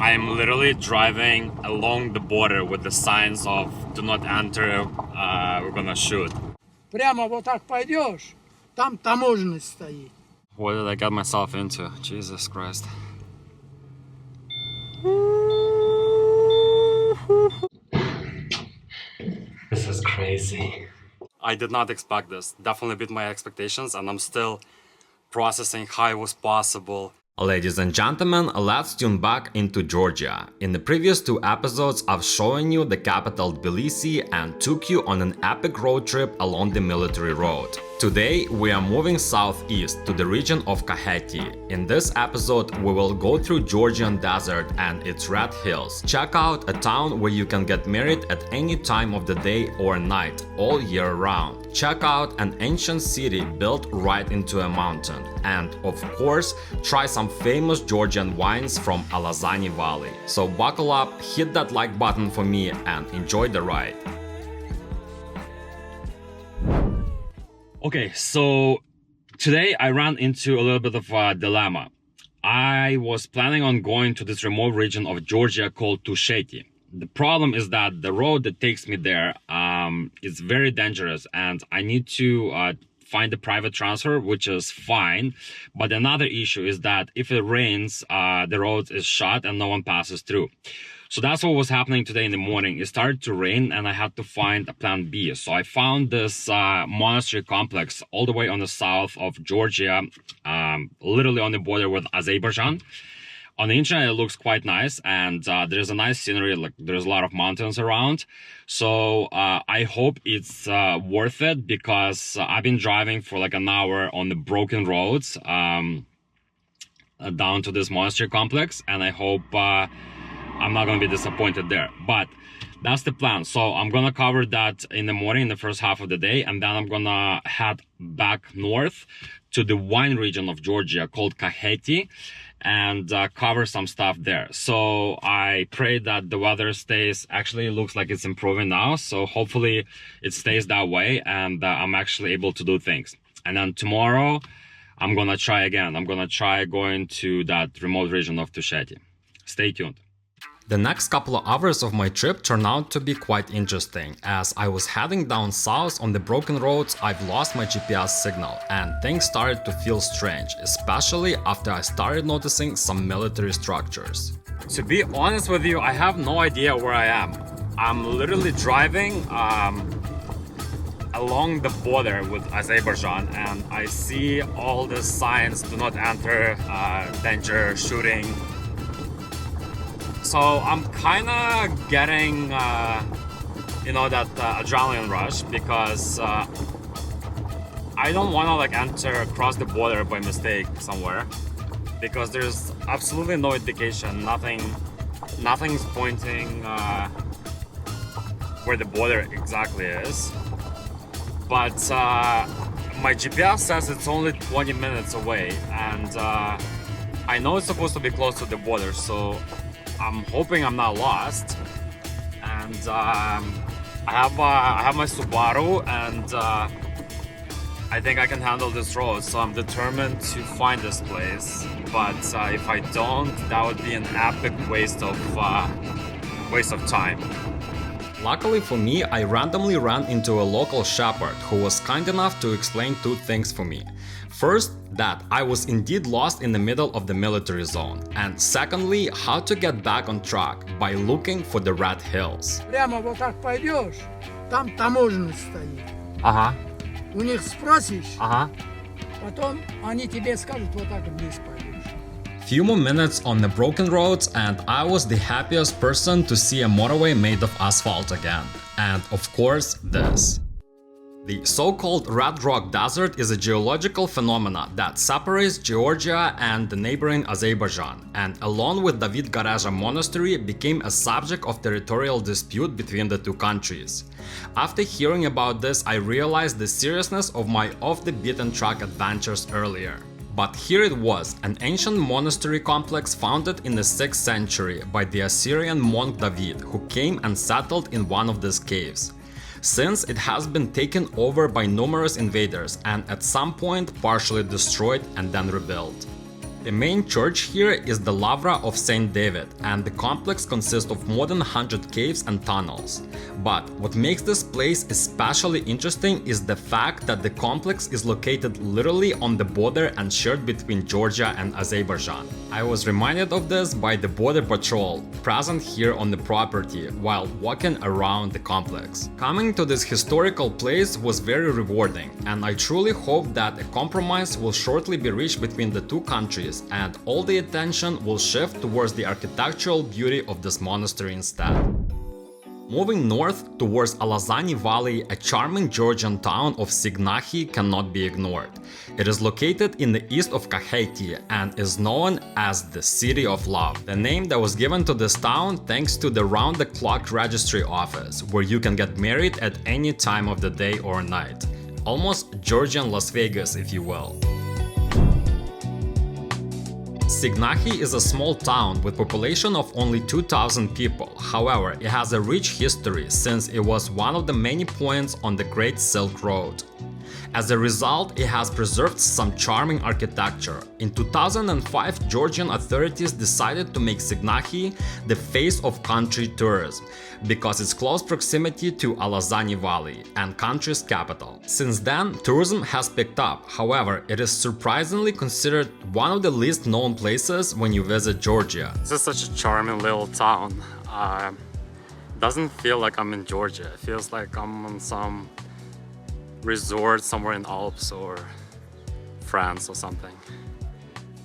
I am literally driving along the border with the signs of do not enter, we're gonna shoot. Прямо вот так пойдешь, там таможенность стоит. What did I get myself into? Jesus Christ. This is crazy. I did not expect this. Definitely beat my expectations, and I'm still processing how it was possible. Ladies and gentlemen, let's tune back into Georgia. In the previous 2 episodes, I've shown you the capital Tbilisi and took you on an epic road trip along the military road. Today, we are moving southeast to the region of Kakheti. In this episode, we will go through Georgian desert and its red hills. Check out a town where you can get married at any time of the day or night, all year round. Check out an ancient city built right into a mountain. And, of course, try some famous Georgian wines from Alazani Valley. So buckle up, hit that like button for me, and enjoy the ride. Okay, so today I ran into a little bit of a dilemma. I was planning on going to this remote region of Georgia called Kakheti. The problem is that the road that takes me there is very dangerous, and I need to find a private transfer, which is fine. But another issue is that if it rains, the road is shut and no one passes through. So that's what was happening today in the morning. It started to rain and I had to find a plan B. So I found this monastery complex all the way on the south of Georgia, literally on the border with Azerbaijan. On the internet, it looks quite nice, and there's a nice scenery, like there's a lot of mountains around. So I hope it's worth it, because I've been driving for like an hour on the broken roads down to this monastery complex, and I hope I'm not going to be disappointed there. But that's the plan. So I'm going to cover that in the morning, in the first half of the day, and then I'm going to head back north to the wine region of Georgia called Kakheti, and cover some stuff there. So I pray that the weather stays, actually it looks like it's improving now, so hopefully it stays that way, and I'm actually able to do things. And then tomorrow I'm gonna try again. I'm gonna try going to that remote region of Kakheti. Stay tuned. The next couple of hours of my trip turned out to be quite interesting. As I was heading down south on the broken roads, I've lost my GPS signal, and things started to feel strange, especially after I started noticing some military structures. To be honest with you, I have no idea where I am. I'm literally driving along the border with Azerbaijan, and I see all the signs: do not enter, danger, shooting. So I'm kind of getting, that adrenaline rush, because I don't want to like enter across the border by mistake somewhere, because there's absolutely no indication, nothing's pointing where the border exactly is. But my GPS says it's only 20 minutes away, and I know it's supposed to be close to the border, so I'm hoping I'm not lost. And I have my Subaru, and I think I can handle this road, so I'm determined to find this place. But if I don't, that would be an epic waste of time. Luckily for me, I randomly ran into a local shepherd who was kind enough to explain 2 things for me. First, that I was indeed lost in the middle of the military zone, and secondly, how to get back on track by looking for the red hills. Прямо вот так пойдешь, там таможенность стоит. Ага. У них спросишь, Ага. потом они тебе скажут, вот так вниз пойдешь. Few more minutes on the broken roads and I was the happiest person to see a motorway made of asphalt again. And of course, this. The so-called Red Rock Desert is a geological phenomenon that separates Georgia and the neighboring Azerbaijan, and along with David Gareja Monastery became a subject of territorial dispute between the 2 countries. After hearing about this, I realized the seriousness of my off-the-beaten-track adventures earlier. But here it was, an ancient monastery complex founded in the 6th century by the Assyrian monk David, who came and settled in one of these caves. Since it has been taken over by numerous invaders and at some point partially destroyed and then rebuilt. The main church here is the Lavra of Saint David, and the complex consists of more than 100 caves and tunnels. But what makes this place especially interesting is the fact that the complex is located literally on the border and shared between Georgia and Azerbaijan. I was reminded of this by the border patrol present here on the property while walking around the complex. Coming to this historical place was very rewarding, and I truly hope that a compromise will shortly be reached between the two countries and all the attention will shift towards the architectural beauty of this monastery instead. Moving north towards Alazani Valley, a charming Georgian town of Signagi cannot be ignored. It is located in the east of Kakheti and is known as the City of Love. The name that was given to this town thanks to the round-the-clock registry office, where you can get married at any time of the day or night. Almost Georgian Las Vegas, if you will. Signagi is a small town with a population of only 2,000 people. However, it has a rich history since it was one of the many points on the Great Silk Road. As a result, it has preserved some charming architecture. In 2005, Georgian authorities decided to make Signagi the face of country tourism because its close proximity to Alazani Valley and country's capital. Since then, tourism has picked up. However, it is surprisingly considered one of the least known places when you visit Georgia. This is such a charming little town. Doesn't feel like I'm in Georgia. It feels like I'm on some resort somewhere in Alps or France or something.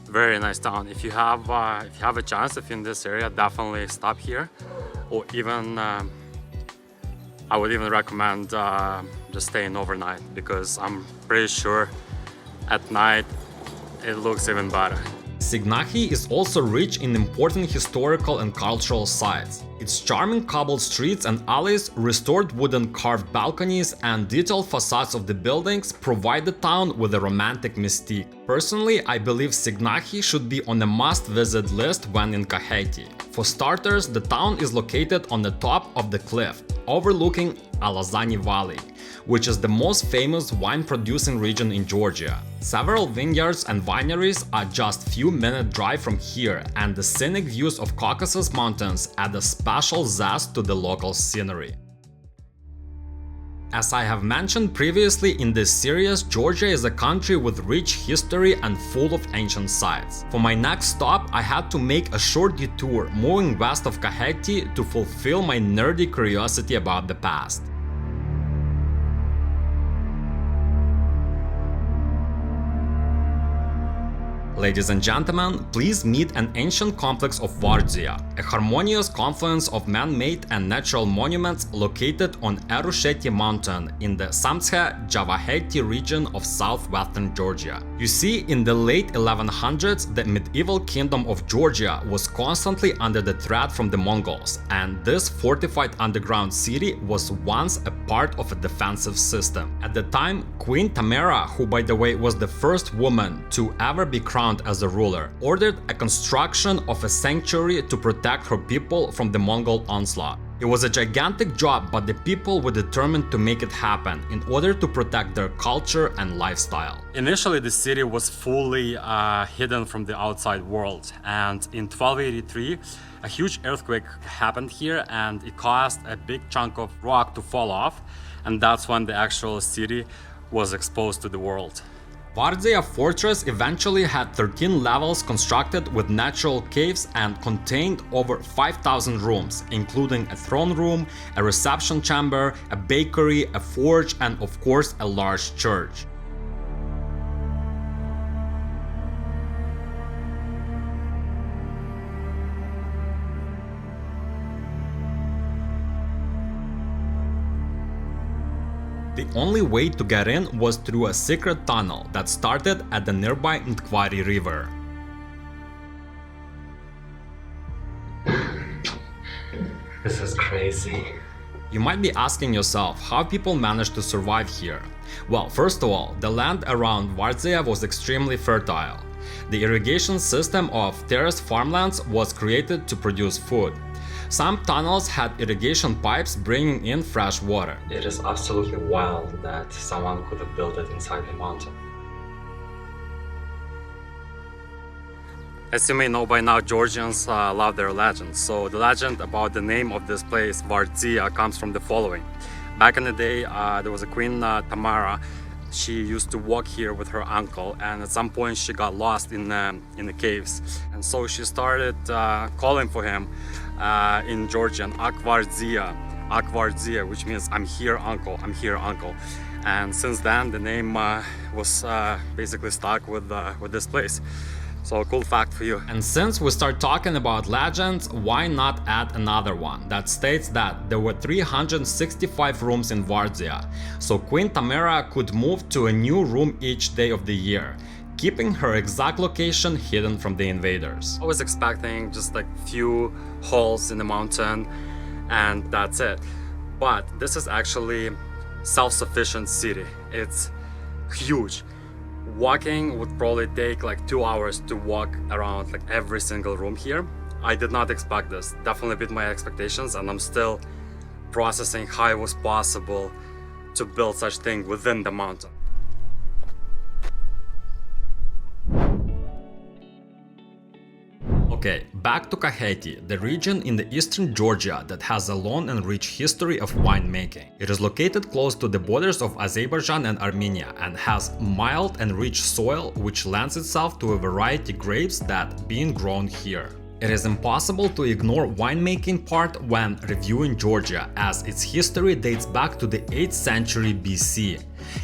Very nice town. If you have a chance, if you're in this area, definitely stop here. Or even I would even recommend just staying overnight, because I'm pretty sure at night it looks even better. Signagi is also rich in important historical and cultural sites. Its charming cobbled streets and alleys, restored wooden carved balconies, and detailed facades of the buildings provide the town with a romantic mystique. Personally, I believe Signagi should be on a must-visit list when in Kakheti. For starters, the town is located on the top of the cliff, overlooking Alazani Valley, which is the most famous wine-producing region in Georgia. Several vineyards and wineries are just a few minute drive from here, and the scenic views of Caucasus Mountains add a special zest to the local scenery. As I have mentioned previously in this series, Georgia is a country with rich history and full of ancient sites. For my next stop, I had to make a short detour, moving west of Kakheti to fulfill my nerdy curiosity about the past. Ladies and gentlemen, please meet an ancient complex of Vardzia, a harmonious confluence of man-made and natural monuments located on Erusheti mountain in the Samtskhe-Javaheti region of southwestern Georgia. You see, in the late 1100s, the medieval kingdom of Georgia was constantly under the threat from the Mongols, and this fortified underground city was once a part of a defensive system. At the time, Queen Tamara, who by the way was the first woman to ever be crowned as a ruler, ordered a construction of a sanctuary to protect her people from the Mongol onslaught. It was a gigantic job, but the people were determined to make it happen in order to protect their culture and lifestyle. Initially, the city was fully hidden from the outside world, and in 1283, a huge earthquake happened here, and it caused a big chunk of rock to fall off, and that's when the actual city was exposed to the world. Vardzia fortress eventually had 13 levels constructed with natural caves and contained over 5,000 rooms, including a throne room, a reception chamber, a bakery, a forge, and of course a large church. The only way to get in was through a secret tunnel that started at the nearby Ntkvari River. This is crazy. You might be asking yourself how people managed to survive here. Well, first of all, the land around Vardzia was extremely fertile. The irrigation system of terraced farmlands was created to produce food. Some tunnels had irrigation pipes bringing in fresh water. It is absolutely wild that someone could have built it inside the mountain. As you may know by now, Georgians love their legends. So the legend about the name of this place, Vardzia, comes from the following. Back in the day, there was a queen, Tamara. She used to walk here with her uncle, and at some point she got lost in the caves. And so she started calling for him in Georgian, Vardzia, which means "I'm here, uncle. I'm here, uncle." And since then, the name was basically stuck with this place. So a cool fact for you. And since we start talking about legends, why not add another one that states that there were 365 rooms in Vardzia, so Queen Tamara could move to a new room each day of the year, keeping her exact location hidden from the invaders. I was expecting just like few holes in the mountain and that's it. But this is actually self-sufficient city. It's huge. Walking would probably take like 2 hours to walk around like every single room here. I did not expect this. Definitely beat my expectations, and I'm still processing how it was possible to build such thing within the mountain. Okay, back to Kakheti, the region in the eastern Georgia that has a long and rich history of winemaking. It is located close to the borders of Azerbaijan and Armenia and has mild and rich soil which lends itself to a variety of grapes that being grown here. It is impossible to ignore winemaking part when reviewing Georgia, as its history dates back to the 8th century BC.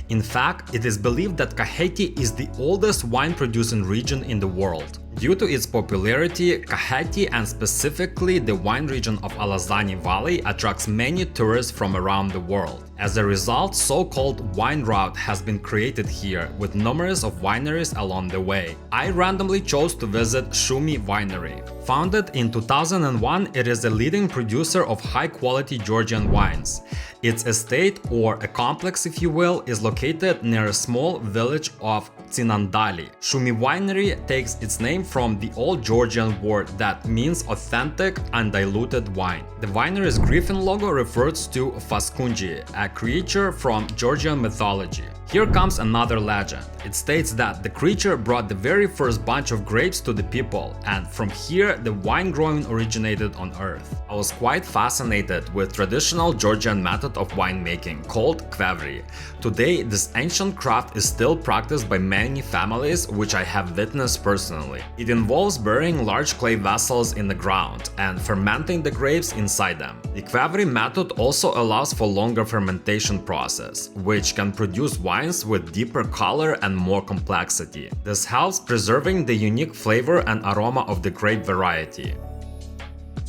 In fact, it is believed that Kakheti is the oldest wine-producing region in the world. Due to its popularity, Kakheti, and specifically the wine region of Alazani Valley, attracts many tourists from around the world. As a result, so-called wine route has been created here, with numerous of wineries along the way. I randomly chose to visit Shumi Winery. Founded in 2001, it is a leading producer of high-quality Georgian wines. Its estate, or a complex if you will, is located near a small village of Tsinandali. Shumi Winery takes its name from the old Georgian word that means authentic, undiluted wine. The winery's griffin logo refers to Faskunji, a creature from Georgian mythology. Here comes another legend. It states that the creature brought the very first bunch of grapes to the people, and from here the wine growing originated on earth. I was quite fascinated with traditional Georgian method of winemaking called kvevri. Today, this ancient craft is still practiced by many families, which I have witnessed personally. It involves burying large clay vessels in the ground and fermenting the grapes inside them. The kvevri method also allows for longer fermentation process, which can produce wines with deeper color and more complexity. This helps preserving the unique flavor and aroma of the grape variety.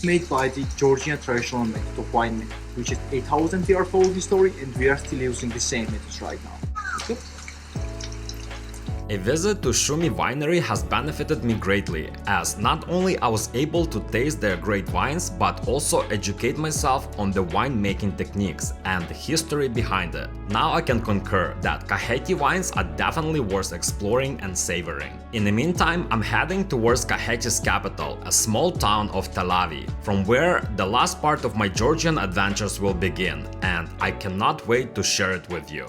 Made by the Georgian traditional method of winemaking, which is 8,000-year-old history, and we are still using the same methods right now. A visit to Shumi Winery has benefited me greatly, as not only I was able to taste their great wines, but also educate myself on the winemaking techniques and the history behind it. Now I can concur that Kakheti wines are definitely worth exploring and savoring. In the meantime, I'm heading towards Kakheti's capital, a small town of Telavi, from where the last part of my Georgian adventures will begin, and I cannot wait to share it with you.